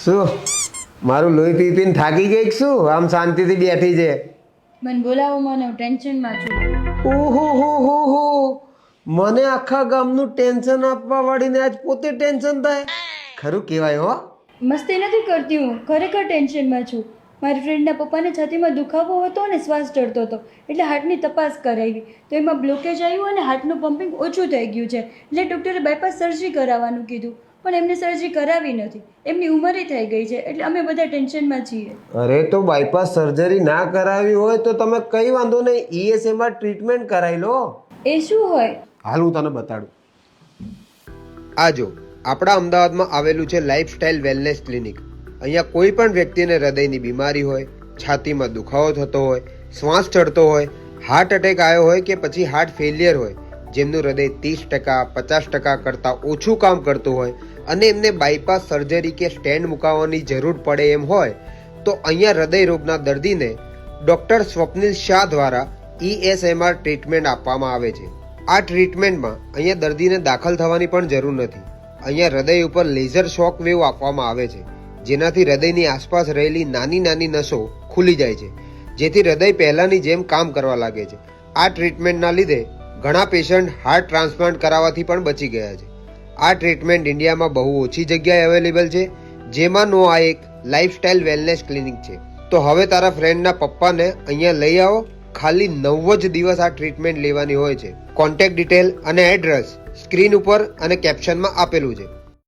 શું મારું લોહી પી પીને થાકી ગઈ કે શું? આમ શાંતિથી બેઠી છે. મને બોલાવો, મને હું ટેન્શનમાં છું. ઓહો હો હો હો, મને આખા ગામનું ટેન્શન આપવા વાળીને આજ પોતે ટેન્શન થાય. ખરું કહેવાય હો. મસ્તી નથી કરતી, હું ખરેખર ટેન્શનમાં છું. મારી ફ્રેન્ડના પપ્પાને છાતીમાં દુખાવો હતો અને શ્વાસ ચડતો હતો, એટલે હાર્ટની તપાસ કરાવી તો એમાં બ્લોકેજ આવ્યું અને હાર્ટનું પમ્પિંગ ઓછું થઈ ગયું છે. એટલે ડૉક્ટરે બાયપાસ સર્જરી કરાવવાનું કીધું, પણ એમને સર્જરી કરાવી નથી. એમની ઉંમરે થઈ ગઈ છે, એટલે અમે બધા ટેન્શનમાં છીએ. અરે તો બાયપાસ સર્જરી ના કરાવી હોય તો તમે કઈ વાંધો નહીં, ઈએસએમાં ટ્રીટમેન્ટ કરાવી લો. એ શું હોય? હાલ હું તને બતાડું. આ જો આપણા અમદાવાદમાં આવેલું છે લાઈફસ્ટાઈલ વેલનેસ ક્લિનિક. અહીંયા કોઈ પણ વ્યક્તિને હૃદયની બીમારી હોય, છાતીમાં દુખાવો થતો હોય, શ્વાસ ચડતો હોય, હાર્ટ એટેક આવ્યો હોય કે પછી હાર્ટ ફેલિયર હોય, જેમનું હૃદય 30%, 50% કરતાં ઓછું કામ કરતું હોય અને એમને બાયપાસ સર્જરી કે સ્ટેન્ડ મુકાવવાની જરૂર પડે એમ હોય, તો અહીંયા હૃદય રોગના દર્દીને ડૉક્ટર સ્વપ્નિલ શાહ દ્વારા ESMR ટ્રીટમેન્ટ આપવામાં આવે છે. આ ટ્રીટમેન્ટમાં અહીંયા દર્દીને દાખલ થવાની પણ જરૂર નથી. અહીંયા હૃદય ઉપર લેઝર શોક વેવ આપવામાં આવે છે, જેનાથી હૃદયની આસપાસ રહેલી નાની નાની નસો ખુલી જાય છે, જેથી હૃદય પહેલાંની જેમ કામ કરવા લાગે છે. આ ટ્રીટમેન્ટના લીધે ઘણા પેશન્ટ હાર્ટ ટ્રાન્સપ્લાન્ટ કરાવવાથી પણ બચી ગયા છે. આ ટ્રીટમેન્ટ ઇન્ડિયામાં બહુ ઓછી જગ્યાએ અવેલેબલ છે, જેમાંનો આ એક લાઈફસ્ટાઈલ વેલનેસ ક્લિનિક છે. તો હવે તારા ફ્રેન્ડના પપ્પાને અહીંયા લઈ આવો. ખાલી 9 જ દિવસ આ ટ્રીટમેન્ટ લેવાની હોય છે. કોન્ટેક્ટ ડિટેલ અને એડ્રેસ સ્ક્રીન ઉપર અને કેપ્શનમાં આપેલું છે.